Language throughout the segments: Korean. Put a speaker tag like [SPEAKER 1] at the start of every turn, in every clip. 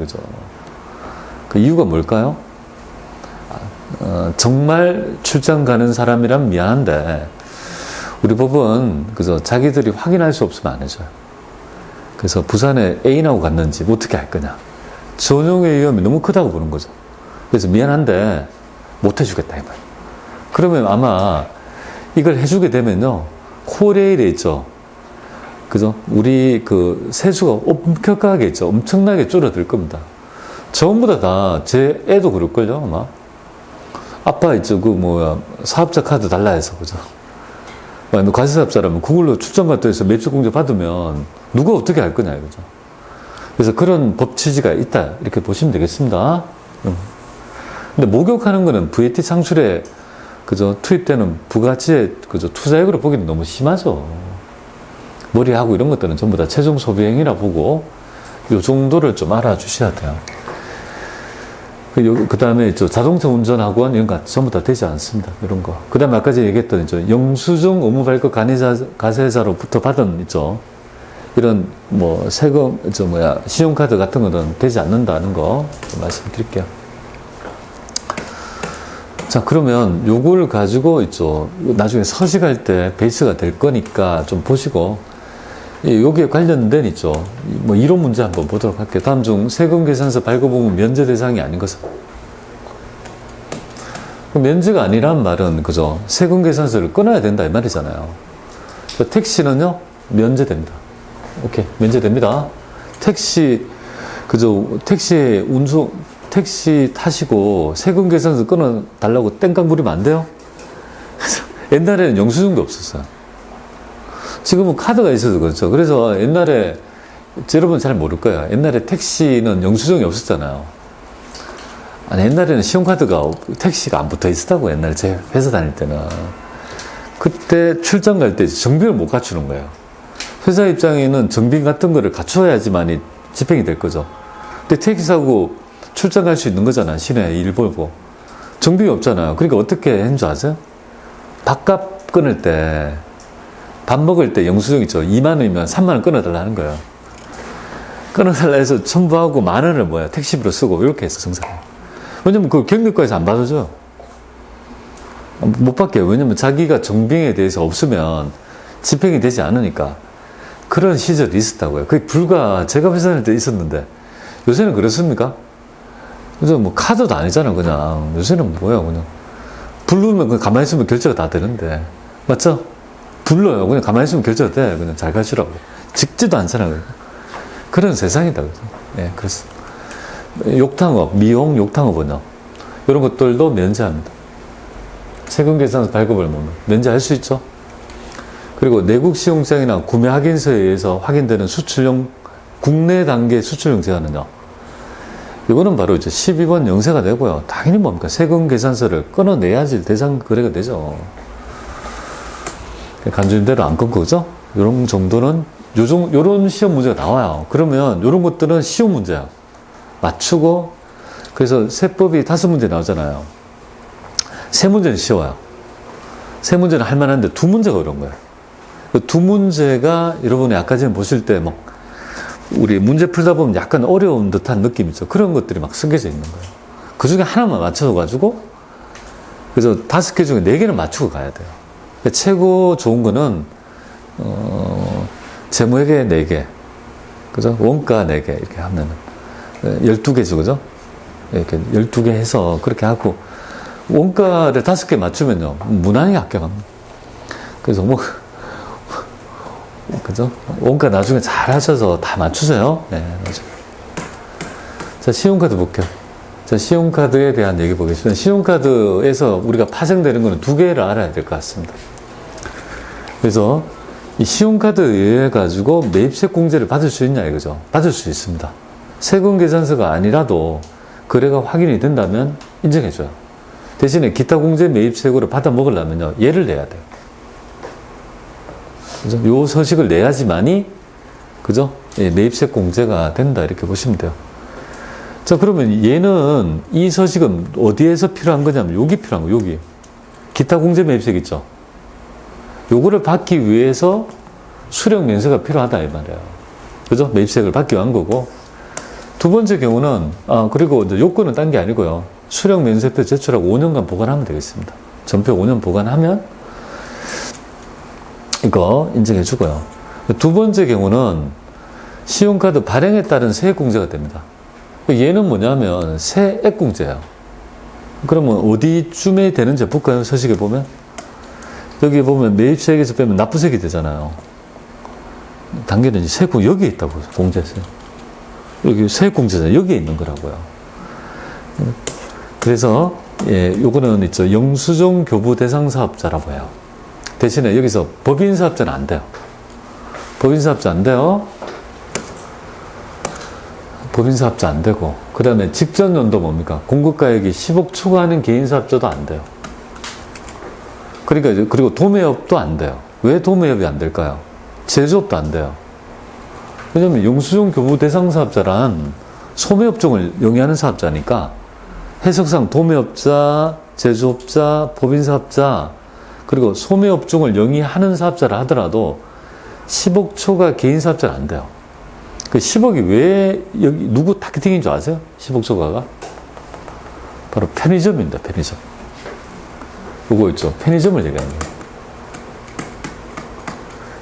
[SPEAKER 1] 그죠? 그 이유가 뭘까요? 정말 출장 가는 사람이란 미안한데 우리 법은 그죠? 자기들이 확인할 수 없으면 안 해줘요. 그래서 부산에 애인하고 갔는지 어떻게 할 거냐. 전용의 위험이 너무 크다고 보는 거죠. 그래서 미안한데 못 해주겠다 이 말. 그러면 아마 이걸 해주게 되면요, 코레일에 있죠. 그죠? 우리 그 세수가 엄격하겠죠. 엄청나게 줄어들 겁니다. 전부 다 제 애도 그럴걸요, 아마. 아빠 있죠. 그 뭐야, 사업자 카드 달라 해서, 그죠? 너 과세사업자라면 그걸로 출장갔다 해서 매출공제 받으면 누가 어떻게 할 거냐, 그죠? 그래서 그런 법 취지가 있다. 이렇게 보시면 되겠습니다. 근데 목욕하는 거는 VAT 창출에 그죠? 투입되는 부가치의 그죠? 투자액으로 보기는 너무 심하죠. 머리하고 이런 것들은 전부 다 최종 소비행위라 보고 이 정도를 좀 알아주셔야 돼요. 그 다음에 자동차 운전학원 이런 거 전부 다 되지 않습니다. 이런 거. 그 다음에 아까 제가 얘기했던 영수증 의무 발급 가세자로부터 받은 이런 뭐 세금 신용카드 같은 거는 되지 않는다는 거 말씀드릴게요. 자, 그러면 요걸 가지고 나중에 서식할 때 베이스가 될 거니까 좀 보시고, 여기에 관련된 뭐 이론 문제 한번 보도록 할게요. 다음 중 세금 계산서 발급 의무 면제 대상이 아닌 것은? 면제가 아니란 말은 그죠? 세금 계산서를 끊어야 된다 이 말이잖아요. 택시는요 면제됩니다. 오케이, 면제됩니다. 택시 택시 타시고 세금 계산서 끊어달라고 땡깡 부리면 안 돼요? 옛날에는 영수증도 없었어요. 지금은 카드가 있어서 그렇죠. 그래서 옛날에, 여러분 잘 모를 거예요. 옛날에 택시는 영수증이 없었잖아요. 아니, 옛날에는 신용카드가, 택시가 안 붙어 있었다고, 옛날에 제 회사 다닐 때는. 그때 출장 갈 때 정비를 못 갖추는 거예요. 회사 입장에는 정비 같은 거를 갖춰야지만이 집행이 될 거죠. 근데 택시 사고 출장 갈 수 있는 거잖아. 시내 일 보고. 정비가 없잖아요. 그러니까 어떻게 했는 줄 아세요? 밥값 끊을 때, 밥 먹을 때 영수증 있죠. 2만 원이면 3만 원 끊어달라는 거예요. 끊어달라 해서 첨부하고 10,000원을 택시비로 쓰고 이렇게 했어, 정상에. 왜냐면 그 경력과에서 안 받아줘요. 못 받게요. 왜냐면 자기가 정비에 대해서 없으면 집행이 되지 않으니까. 그런 시절이 있었다고요. 그게 불과 제가 회사 다닐 때 있었는데 요새는 그렇습니까? 요새 뭐 카드도 아니잖아, 그냥. 요새는 뭐야, 그냥. 부르면 그냥 가만히 있으면 결제가 다 되는데. 맞죠? 불러요. 그냥 가만히 있으면 결제가 돼. 그냥 잘 가시라고. 직지도 않잖아요. 그런 세상이다. 그죠? 예, 그렇습니다. 욕탕업, 미용 욕탕업은요. 이런 것들도 면제합니다. 세금 계산서 발급을 보면 면제할 수 있죠. 그리고 내국 시공장이나 구매 확인서에 의해서 확인되는 수출용, 국내 단계 수출용 제한은요. 이거는 바로 12번 영세가 되고요. 당연히 뭡니까? 세금 계산서를 끊어내야지 대상 거래가 되죠. 간주인대로 안 끊고, 그죠? 요런 정도는, 요런 시험 문제가 나와요. 그러면 요런 것들은 쉬운 문제야. 맞추고, 그래서 세법이 5문제 나오잖아요. 3문제는 쉬워요. 3문제는 할 만한데 2문제가 어려운 거예요. 그 2문제가 여러분이 아까 전에 보실 때 우리 문제 풀다 보면 약간 어려운 듯한 느낌 있죠. 그런 것들이 막 숨겨져 있는 거예요. 그 중에 하나만 맞춰가지고, 그래서 5개 중에 4개는 맞추고 가야 돼요. 최고 좋은 거는, 재무회계 4개, 그죠? 원가 4개, 이렇게 하면 12개죠, 그죠? 이렇게 12개 해서 그렇게 하고, 원가를 5개 맞추면요, 무난하게 합격합니다. 그래서 그죠? 원가 나중에 잘 하셔서 다 맞추세요. 네, 맞아요. 자, 신용카드 볼게요. 자, 신용카드에 대한 얘기 보겠습니다. 신용카드에서 우리가 파생되는 거는 2개를 알아야 될 것 같습니다. 그래서 이 신용카드에 의해 가지고 매입세액 공제를 받을 수 있냐 이거죠. 받을 수 있습니다. 세금 계산서가 아니라도 거래가 확인이 된다면 인정해줘요. 대신에 기타 공제 매입세액으로 받아 먹으려면요, 얘를 내야 돼요. 그죠? 요 서식을 내야지만이, 그죠? 예, 매입세액 공제가 된다. 이렇게 보시면 돼요. 자, 그러면 얘는, 이 서식은 어디에서 필요한 거냐면, 여기 필요한 거, 여기. 기타 공제 매입세액 있죠? 요거를 받기 위해서 수령 면세가 필요하다, 이 말이에요. 그죠? 매입세액을 받기 위한 거고. 두 번째 경우는, 그리고 이제 요건은 딴 게 아니고요. 수령 면세표 제출하고 5년간 보관하면 되겠습니다. 전표 5년 보관하면 이거 인증해 주고요. 두 번째 경우는 신용카드 발행에 따른 세액공제가 됩니다. 얘는 뭐냐면 세액공제예요. 그러면 어디쯤에 되는지 볼까요? 서식에 보면 여기 보면 매입세액에서 빼면 납부세액이 되잖아요. 당연히 세액공 여기에 있다고 공제세요. 여기 세액공제자 여기에 있는 거라고요. 그래서 요거는 있죠. 영수증 교부 대상 사업자라고 해요. 대신에 여기서 법인 사업자는 안 돼요. 법인 사업자 안 돼요. 법인 사업자 안 되고, 그 다음에 직전 연도 뭡니까? 공급가액이 10억 초과하는 개인 사업자도 안 돼요. 그러니까, 그리고 도매업도 안 돼요. 왜 도매업이 안 될까요? 제조업도 안 돼요. 왜냐면 영수증 교부 대상 사업자란 소매업종을 영위하는 사업자니까 해석상 도매업자, 제조업자, 법인 사업자, 그리고 소매업종을 영위하는 사업자를 하더라도 10억 초과 개인 사업자는 안 돼요. 그 10억이 왜 여기 누구 타겟팅인 줄 아세요? 10억 초과가? 바로 편의점입니다. 편의점. 이거 있죠. 편의점을 얘기하는 거예요.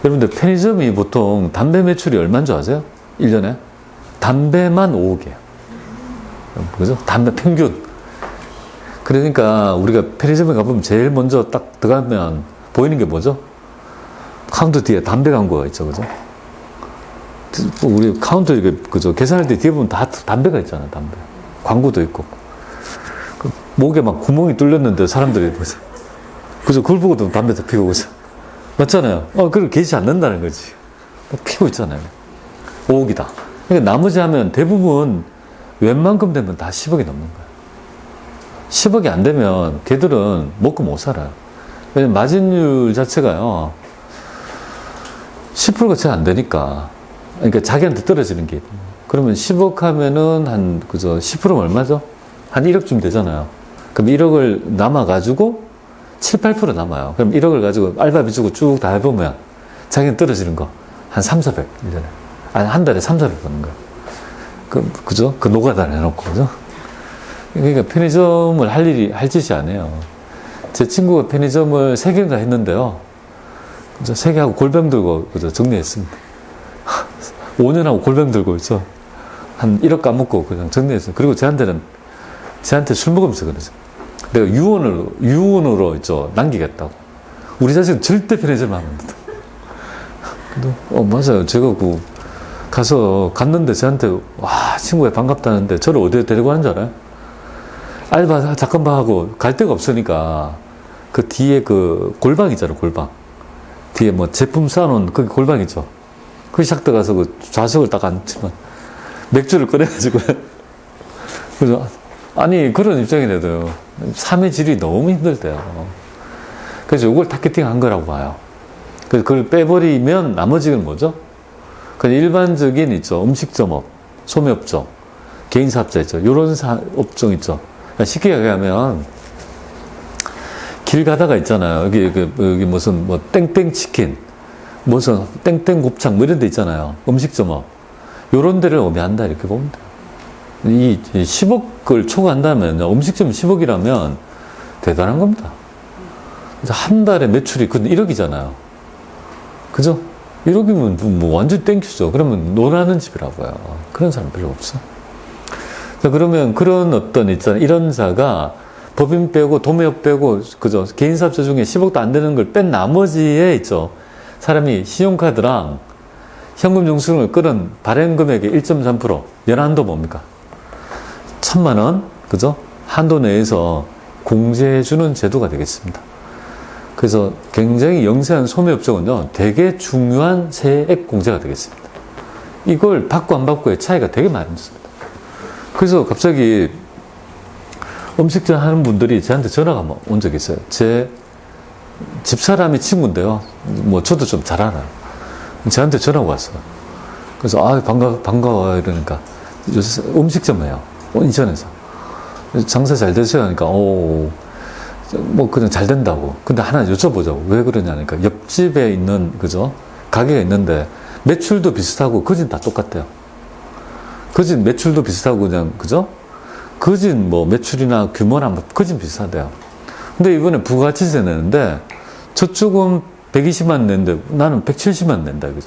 [SPEAKER 1] 여러분들 편의점이 보통 담배 매출이 얼마인 줄 아세요? 1년에? 담배만 5억이에요. 그죠? 담배 평균. 그러니까 우리가 편의점에 가보면 제일 먼저 딱 들어가면 보이는 게 뭐죠? 카운터 뒤에 담배 광고가 있죠. 그죠? 우리 카운터 이게 그죠? 계산할 때 뒤에 보면 다 담배가 있잖아요. 담배. 광고도 있고. 그 목에 막 구멍이 뚫렸는데 사람들이 그죠? 그죠? 그걸 보고도 담배도 피우고 그죠? 맞잖아요. 그걸 계시지 않는다는 거지. 피고 있잖아요. 5억이다. 그러니까 나머지 하면 대부분 웬만큼 되면 다 10억이 넘는 거예요. 10억이 안 되면 걔들은 먹고 못 살아요. 왜냐면 마진율 자체가요. 10%가 채 안 되니까. 그러니까 자기한테 떨어지는 게. 그러면 10억 하면은 그죠? 10%면 얼마죠? 한 1억쯤 되잖아요. 그럼 1억을 남아가지고 7, 8% 남아요. 그럼 1억을 가지고 알바비 주고 쭉 다 해보면 자기는 떨어지는 거 한 3, 400. 1년에. 아니, 한 달에 3, 400 버는 거예요. 그죠? 그 노가다 해놓고, 그죠? 그러니까 편의점을 할 짓이 아니에요. 제 친구가 편의점을 3개인가 했는데요. 그죠? 3개 하고 골병 들고, 그죠? 정리했습니다. 5년 하고 골병 들고 있죠. 한 1억 까먹고 그냥 정리했어요. 그리고 저한테 술 먹으면서 그러죠. 내가 유언으로 있죠. 남기겠다고. 우리 자식은 절대 편의점 하면 안 된다. 맞아요. 제가 갔는데 저한테, 와, 친구야 반갑다는데 저를 어디에 데리고 가는 줄 알아요? 알바 잠깐만 하고 갈 데가 없으니까 그 뒤에 그 골방 있잖아요. 골방. 뒤에 뭐 제품 쌓아놓은 거기 골방 있죠. 그 샥 들어가서 그 좌석을 딱 앉지만 맥주를 꺼내가지고. 그죠? 아니, 그런 입장이라도요. 삶의 질이 너무 힘들대요. 그래서 이걸 타겟팅 한 거라고 봐요. 그래서 그걸 빼버리면 나머지는 뭐죠? 그냥 일반적인 있죠. 음식점업, 소매업종, 개인사업자 있죠. 요런 업종 있죠. 쉽게 얘기하면 길 가다가 있잖아요. 여기 무슨 뭐 땡땡치킨, 무슨 땡땡곱창 뭐 이런 데 있잖아요. 음식점업. 요런 데를 의미한다 이렇게 보면 돼요. 이 10억을 초과한다면 음식점 10억이라면 대단한 겁니다. 한 달에 매출이 1억이잖아요. 그죠? 1억이면 뭐 완전 땡큐죠. 그러면 논하는 집이라고요. 그런 사람 별로 없어. 자, 그러면 그런 이런 자가 법인 빼고 도매업 빼고 그죠? 개인사업자 중에 10억도 안 되는 걸 뺀 나머지에 있죠. 사람이 신용카드랑 현금 영수증을 끌은 발행 금액의 1.3% 연한도 뭡니까? 1,000만 원, 그죠? 한도 내에서 공제해주는 제도가 되겠습니다. 그래서 굉장히 영세한 소매업종은요, 되게 중요한 세액 공제가 되겠습니다. 이걸 받고 안 받고의 차이가 되게 많이 있습니다. 그래서 갑자기 음식점 하는 분들이 저한테 전화가 온 적이 있어요. 제 집사람이 친구인데요. 뭐 저도 좀 잘 알아요. 저한테 전화가 왔어요. 그래서 반가워요 이러니까 요새 음식점이에요. 인천에서. 장사 잘 되세요 하니까 뭐 그냥 잘 된다고. 근데 하나 여쭤보자고. 왜 그러냐니까 옆집에 있는 그죠? 가게가 있는데 매출도 비슷하고 거진 다 똑같대요. 그진 매출도 비슷하고 그냥 그죠? 그진 뭐 매출이나 규모나 뭐 그진 비슷하대요. 근데 이번에 부가가치세 내는데 저쪽은 120만 낸데 나는 170만 낸다. 그죠?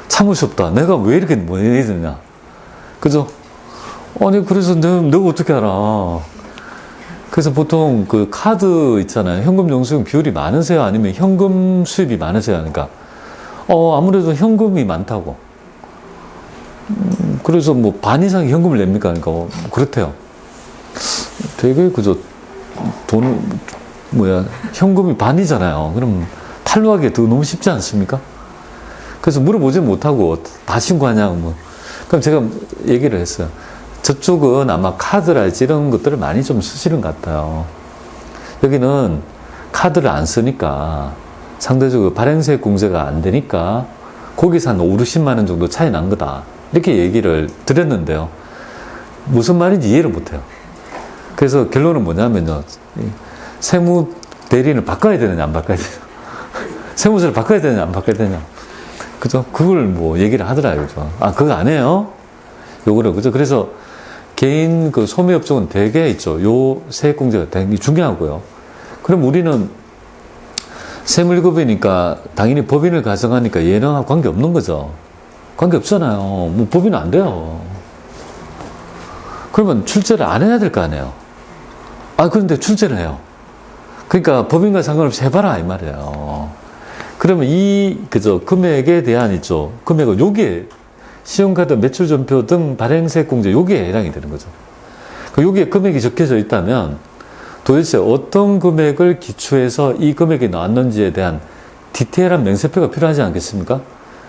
[SPEAKER 1] 참을 수 없다. 내가 왜 이렇게 뭐 해야 되냐. 그죠? 아니, 그래서 내가 어떻게 알아. 그래서 보통 그 카드 있잖아요. 현금 영수증 비율이 많으세요? 아니면 현금 수입이 많으세요? 그러니까, 아무래도 현금이 많다고. 그래서 뭐 반 이상 현금을 냅니까? 그러니까, 그렇대요. 되게 그저 현금이 반이잖아요. 그럼 탈루하기 더 너무 쉽지 않습니까? 그래서 물어보지 못하고 다 신고하냐, 뭐. 그럼 제가 얘기를 했어요. 저쪽은 아마 카드랄지 이런 것들을 많이 좀 쓰시는 것 같아요. 여기는 카드를 안 쓰니까 상대적으로 발행세 공제가 안 되니까 거기서 한 5, 60만 원 정도 차이 난 거다. 이렇게 얘기를 드렸는데요. 무슨 말인지 이해를 못해요. 그래서 결론은 뭐냐면요. 세무 대리인을 바꿔야 되느냐, 안 바꿔야 되느냐. 세무서를 바꿔야 되느냐, 안 바꿔야 되느냐. 그죠? 그걸 뭐 얘기를 하더라고요. 그죠? 아, 그거 안 해요? 요거를, 그죠? 그래서 개인 그 소매업종은 되게 있죠. 요 세액공제가 되게 중요하고요. 그럼 우리는 세무일급이니까 당연히 법인을 가정하니까 얘랑 관계 없는 거죠. 관계 없잖아요. 뭐 법인은 안 돼요. 그러면 출제를 안 해야 될 거 아니에요. 아, 그런데 출제를 해요. 그러니까 법인과 상관없이 해봐라, 이 말이에요. 그러면 그저 금액에 대한 있죠. 금액은 여기에 신용카드 매출전표 등 발행세액공제 여기에 해당이 되는 거죠. 여기에 금액이 적혀져 있다면 도대체 어떤 금액을 기초해서 이 금액이 나왔는지에 대한 디테일한 명세표가 필요하지 않겠습니까?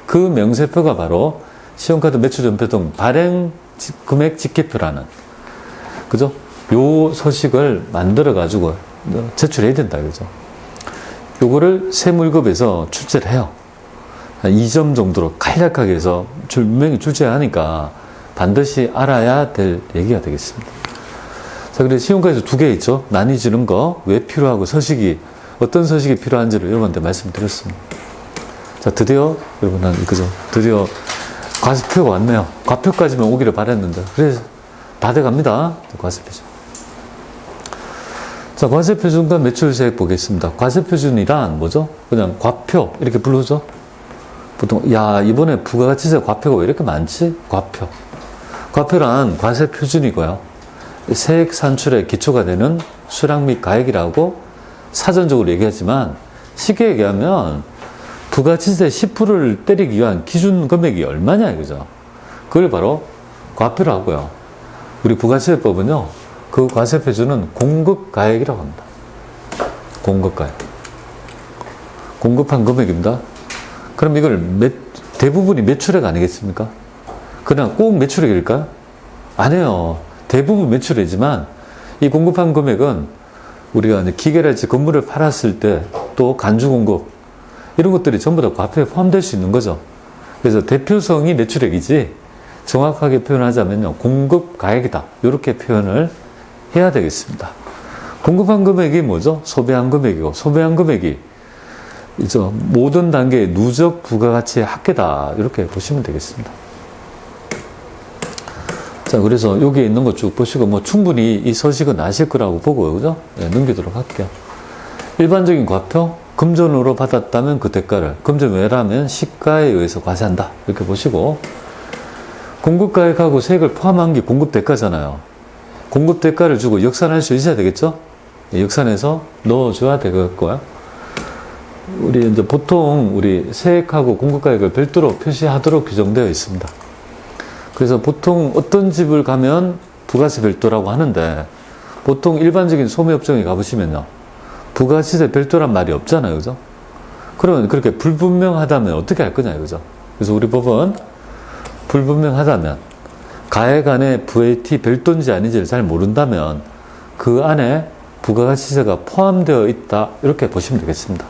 [SPEAKER 1] 그 명세표가 바로 신용카드 매출전표 등 발행금액 직계표라는, 그죠? 요 서식을 만들어 가지고 제출해야 된다, 그죠? 요거를 세무일급에서 출제를 해요. 한 2점 정도로 간략하게 해서 분명히 출제하니까 반드시 알아야 될 얘기가 되겠습니다. 자, 그래서 신용카드에서 두 개 있죠. 나뉘어지는 거, 왜 필요하고 서식이, 어떤 서식이 필요한지를 여러분한테 말씀드렸습니다. 자, 드디어, 여러분, 그죠? 드디어 과세표가 왔네요. 과표까지만 오기를 바랬는데. 그래서 다 돼갑니다. 과세표죠. 자, 과세표준과 매출세액 보겠습니다. 과세표준이란 뭐죠? 그냥 과표, 이렇게 부르죠? 보통, 야, 이번에 부가가치세 과표가 왜 이렇게 많지? 과표. 과표란 과세표준이고요. 세액 산출의 기초가 되는 수량 및 가액이라고 사전적으로 얘기하지만, 쉽게 얘기하면 부가가치세 10%를 때리기 위한 기준 금액이 얼마냐, 이거죠. 그걸 바로 과표로 하고요. 우리 부가세법은요, 그 과세표준은 공급가액이라고 합니다. 공급가액. 공급한 금액입니다. 그럼 이걸 대부분이 매출액 아니겠습니까? 그냥 꼭 매출액일까요? 아니에요. 대부분 매출액이지만 이 공급한 금액은 우리가 이제 기계랄지 건물을 팔았을 때 또 간주 공급 이런 것들이 전부 다 과표에 포함될 수 있는 거죠. 그래서 대표성이 매출액이지 정확하게 표현하자면요. 공급가액이다. 이렇게 표현을 해야 되겠습니다. 공급한 금액이 뭐죠? 소비한 금액이고, 소비한 금액이 모든 단계의 누적 부가가치의 합계다. 이렇게 보시면 되겠습니다. 자, 그래서 여기에 있는 거 쭉 보시고, 뭐 충분히 이 서식은 아실 거라고 보고, 그죠? 네, 넘기도록 할게요. 일반적인 과표, 금전으로 받았다면 그 대가를, 금전 외라면 시가에 의해서 과세한다. 이렇게 보시고, 공급가액하고 세액을 포함한 게 공급대가잖아요. 공급대가를 주고 역산할 수 있어야 되겠죠? 역산해서 넣어줘야 되겠고요. 우리 이제 보통 우리 세액하고 공급가액을 별도로 표시하도록 규정되어 있습니다. 그래서 보통 어떤 집을 가면 부가세 별도라고 하는데 보통 일반적인 소매업종에 가보시면요. 부가세세 별도란 말이 없잖아요. 그죠? 그러면 그렇게 불분명하다면 어떻게 할 거냐, 그죠? 그래서 우리 법은 불분명하다면 가액 안에 VAT 별도인지 아닌지를 잘 모른다면 그 안에 부가가치세가 포함되어 있다. 이렇게 보시면 되겠습니다.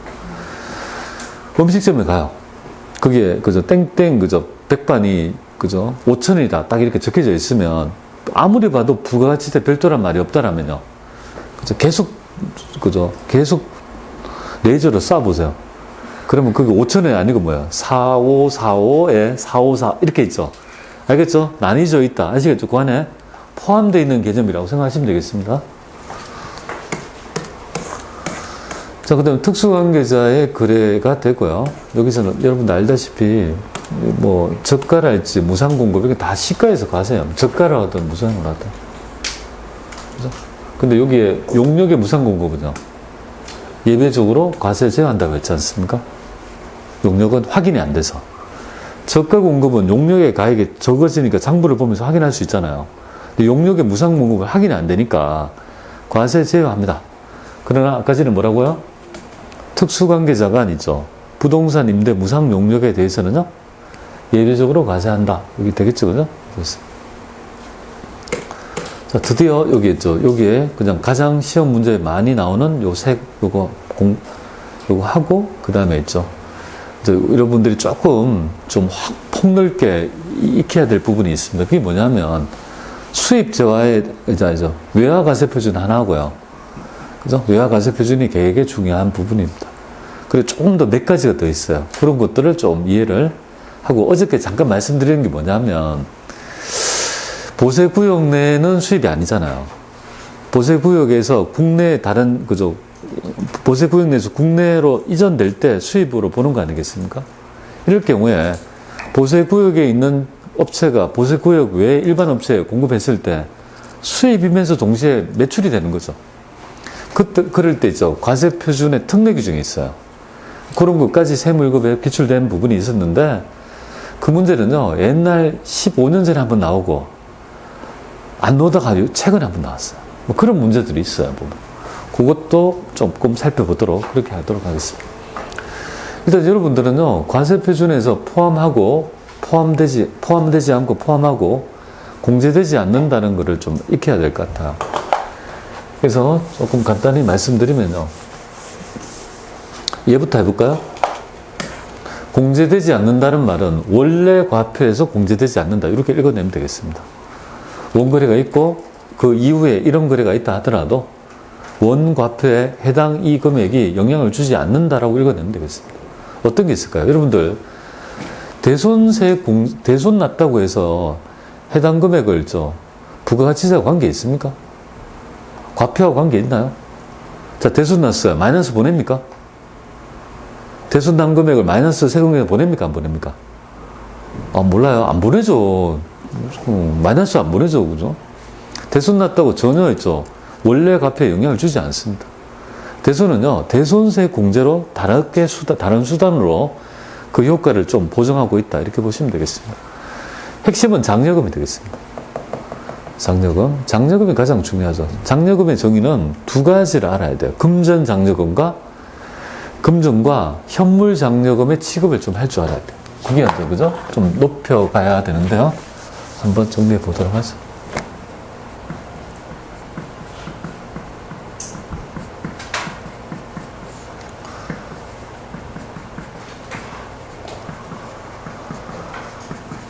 [SPEAKER 1] 음식점에 가요. 그게 그저 땡땡 그저 백반이 그저 5,000원이다. 딱 이렇게 적혀져 있으면 아무리 봐도 부가가치세 별도란 말이 없다라면요. 계속 레이저로 쏴보세요. 그러면 그게 5,000원이 아니고 뭐야? 4545에 454 이렇게 있죠. 알겠죠? 나뉘어져 있다. 아시겠죠? 그 안에 포함되어 있는 개념이라고 생각하시면 되겠습니다. 자, 그 다음에 특수관계자의 거래가 되고요. 여기서는 여러분들 알다시피, 뭐, 저가랄지 무상공급, 이게 다 시가에서 가세요. 저가를 하든 무상을 하든. 그죠? 근데 여기에 용역의 무상공급은요, 예외적으로 과세 제외한다고 했지 않습니까? 용역은 확인이 안 돼서. 저가 공급은 용역의 가액이 적어지니까 장부를 보면서 확인할 수 있잖아요. 근데 용역의 무상공급은 확인이 안 되니까 과세 제외합니다. 그러나 아까 전에 뭐라고요? 특수관계자가 아니죠. 부동산 임대 무상 용역에 대해서는요, 예외적으로 과세한다. 여기 되겠죠, 그죠? 그래서. 자, 드디어 여기 있죠. 여기에 그냥 가장 시험 문제에 많이 나오는 요 색, 요거 하고, 그 다음에 있죠. 이제 여러분들이 조금 좀 확 폭넓게 익혀야 될 부분이 있습니다. 그게 뭐냐면, 수입자와의, 이제, 외화과세 표준 하나 하고요. 그죠? 외화과세 표준이 되게 중요한 부분입니다. 그리고 조금 더 몇 가지가 더 있어요. 그런 것들을 좀 이해를 하고, 어저께 잠깐 말씀드리는 게 뭐냐면, 보세구역 내는 수입이 아니잖아요. 보세구역에서 국내 다른, 그죠? 보세구역 내에서 국내로 이전될 때 수입으로 보는 거 아니겠습니까? 이럴 경우에 보세구역에 있는 업체가 보세구역 외에 일반 업체에 공급했을 때 수입이면서 동시에 매출이 되는 거죠. 그럴 때 있죠. 과세 표준의 특례 규정이 있어요. 그런 것까지 세무일급에 기출된 부분이 있었는데, 그 문제는요, 옛날 15년 전에 한번 나오고, 안 나오다가 최근에 한번 나왔어요. 뭐 그런 문제들이 있어요, 보면. 그것도 조금 살펴보도록 그렇게 하도록 하겠습니다. 일단 여러분들은요, 과세 표준에서 포함되지 않고 포함하고 공제되지 않는다는 것을 좀 익혀야 될 것 같아요. 그래서 조금 간단히 말씀드리면요. 얘부터 해볼까요? 공제되지 않는다는 말은 원래 과표에서 공제되지 않는다. 이렇게 읽어내면 되겠습니다. 원거래가 있고 그 이후에 이런 거래가 있다 하더라도 원과표에 해당 이 금액이 영향을 주지 않는다라고 읽어내면 되겠습니다. 어떤 게 있을까요? 여러분들 대손 났다고 해서 해당 금액을 부가가치세와 관계 있습니까? 과표하고 관계 있나요? 자, 대손 났어요. 마이너스 보냅니까? 대손 난 금액을 마이너스 세금에 보냅니까? 안 보냅니까? 아, 몰라요. 안 보내죠. 마이너스 안 보내죠. 그죠? 대손 났다고 전혀 원래 과표에 영향을 주지 않습니다. 대손은요, 대손세 공제로 다른 수단으로 그 효과를 좀 보정하고 있다. 이렇게 보시면 되겠습니다. 핵심은 장려금이 되겠습니다. 장려금이 가장 중요하죠. 장려금의 정의는 두 가지를 알아야 돼요. 금전장려금과 현물 장려금의 취급을 좀 할 줄 알아야 돼요. 그게 아니죠, 그죠? 좀 높여가야 되는데요. 한번 정리해 보도록 하죠.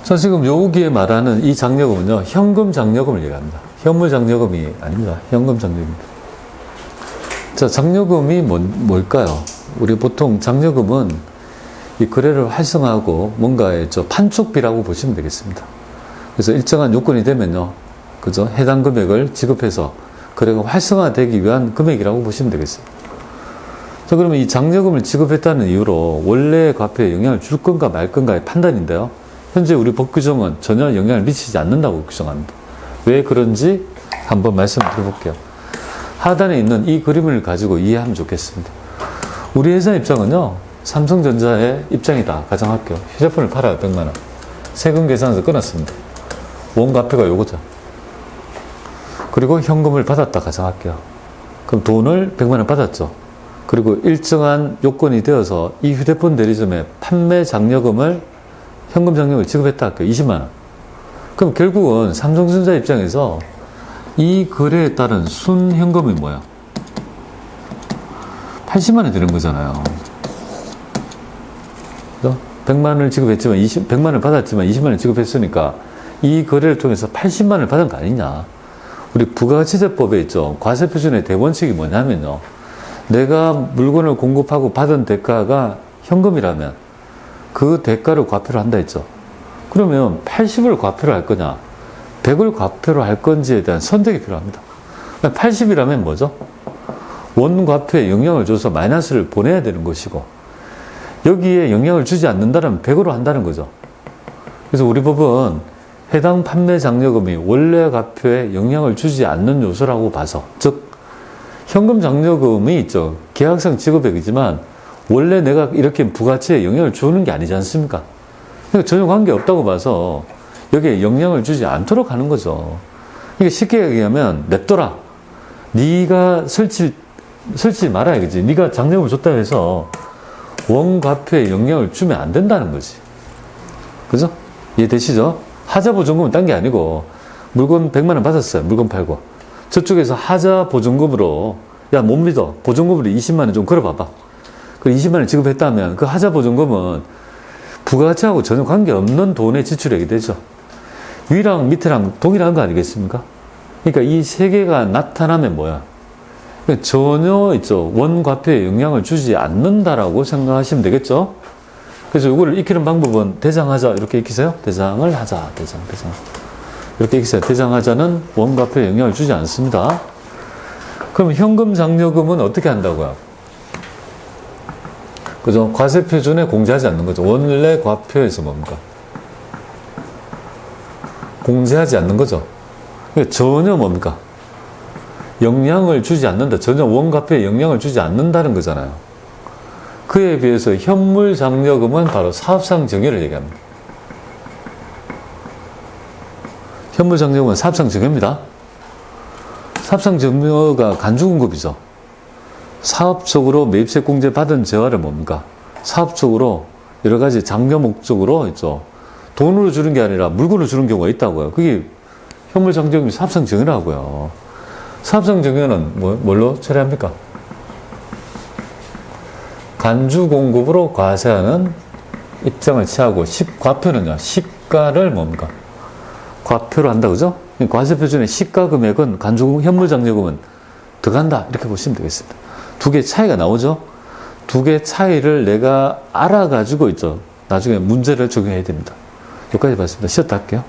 [SPEAKER 1] 자, 지금 여기에 말하는 이 장려금은요, 현금 장려금을 얘기합니다. 현물 장려금이 아닙니다. 현금 장려금입니다. 자, 장려금이 뭘까요? 우리 보통 장려금은 이 거래를 활성화하고 뭔가의 판촉비라고 보시면 되겠습니다. 그래서 일정한 요건이 되면요, 그죠? 해당 금액을 지급해서 거래가 활성화되기 위한 금액이라고 보시면 되겠습니다. 자, 그러면 이 장려금을 지급했다는 이유로 원래 과표에 영향을 줄 건가 말 건가의 판단인데요. 현재 우리 법 규정은 전혀 영향을 미치지 않는다고 규정합니다. 왜 그런지 한번 말씀드려볼게요. 하단에 있는 이 그림을 가지고 이해하면 좋겠습니다. 우리 회사 입장은요, 삼성전자의 입장이다 가정할게요. 휴대폰을 팔아요. 100만 원. 세금 계산해서 끊었습니다. 원과표가 요거죠. 그리고 현금을 받았다 가정할게요. 그럼 돈을 100만 원 받았죠. 그리고 일정한 요건이 되어서 이 휴대폰 대리점에 판매 장려금을 현금 장려금을 지급했다 할게요. 20만 원. 그럼 결국은 삼성전자 입장에서 이 거래에 따른 순현금이 뭐야? 80만 원이 되는 거잖아요. 100만 원을 지급했지만 100만 원을 받았지만 20만 원을 지급했으니까 이 거래를 통해서 80만 원을 받은 거 아니냐. 우리 부가가치세법에 있죠. 과세표준의 대원칙이 뭐냐면요. 내가 물건을 공급하고 받은 대가가 현금이라면 그 대가를 과표로 한다 했죠. 그러면 80을 과표로 할 거냐, 100을 과표로 할 건지에 대한 선택이 필요합니다. 80이라면 뭐죠? 원과표에 영향을 줘서 마이너스를 보내야 되는 것이고, 여기에 영향을 주지 않는다면 100으로 한다는 거죠. 그래서 우리 법은 해당 판매 장려금이 원래 과표에 영향을 주지 않는 요소라고 봐서, 즉 현금 장려금이 있죠. 계약상 지급액이지만 원래 내가 이렇게 부가치에 영향을 주는 게 아니지 않습니까? 그러니까 전혀 관계없다고 봐서 여기에 영향을 주지 않도록 하는 거죠. 이게 쉽게 얘기하면 냅둬라. 네가 설치 말아야 겠지. 네가 장려금을 줬다 해서 원과표에 영향을 주면 안 된다는 거지. 그죠? 이해되시죠? 하자보증금은 딴 게 아니고, 물건 100만 원 받았어요. 물건 팔고. 저쪽에서 하자보증금으로, 야, 못 믿어. 보증금으로 20만 원 좀 걸어봐봐. 그 20만 원 지급했다면 그 하자보증금은 부가가치하고 전혀 관계없는 돈의 지출액이 되죠. 위랑 밑이랑 동일한 거 아니겠습니까? 그러니까 이 세 개가 나타나면 뭐야? 그러니까 전혀 있죠. 원과표에 영향을 주지 않는다라고 생각하시면 되겠죠? 그래서 이거를 익히는 방법은 대장하자 이렇게 익히세요. 대장을 하자. 대장. 이렇게 익히세요. 대장하자는 원과표에 영향을 주지 않습니다. 그럼 현금 장려금은 어떻게 한다고요? 그죠? 과세표준에 공제하지 않는 거죠. 원래 과표에서 뭡니까? 공제하지 않는 거죠. 그러니까 전혀 뭡니까? 영향을 주지 않는다. 전혀 원과표에 영향을 주지 않는다는 거잖아요. 그에 비해서 현물 장려금은 바로 사업상 증여를 얘기합니다. 현물 장려금은 사업상 증여입니다. 사업상 증여가 간주공급이죠. 사업적으로 매입세 공제 받은 재화를 뭡니까? 사업적으로 여러 가지 장려 목적으로 있죠. 돈으로 주는 게 아니라 물건으로 주는 경우가 있다고요. 그게 현물 장려금이 사업상 증여라고요. 사업상 증여는 뭘로 처리합니까? 간주 공급으로 과세하는 입장을 취하고, 과표는요, 시가를 뭡니까? 과표로 한다, 그죠? 과세 표준의 시가 금액은 현물 장려금은 들어간다. 이렇게 보시면 되겠습니다. 두 개 차이가 나오죠? 두 개 차이를 내가 알아가지고 있죠. 나중에 문제를 적용해야 됩니다. 여기까지 봤습니다. 쉬었다 할게요.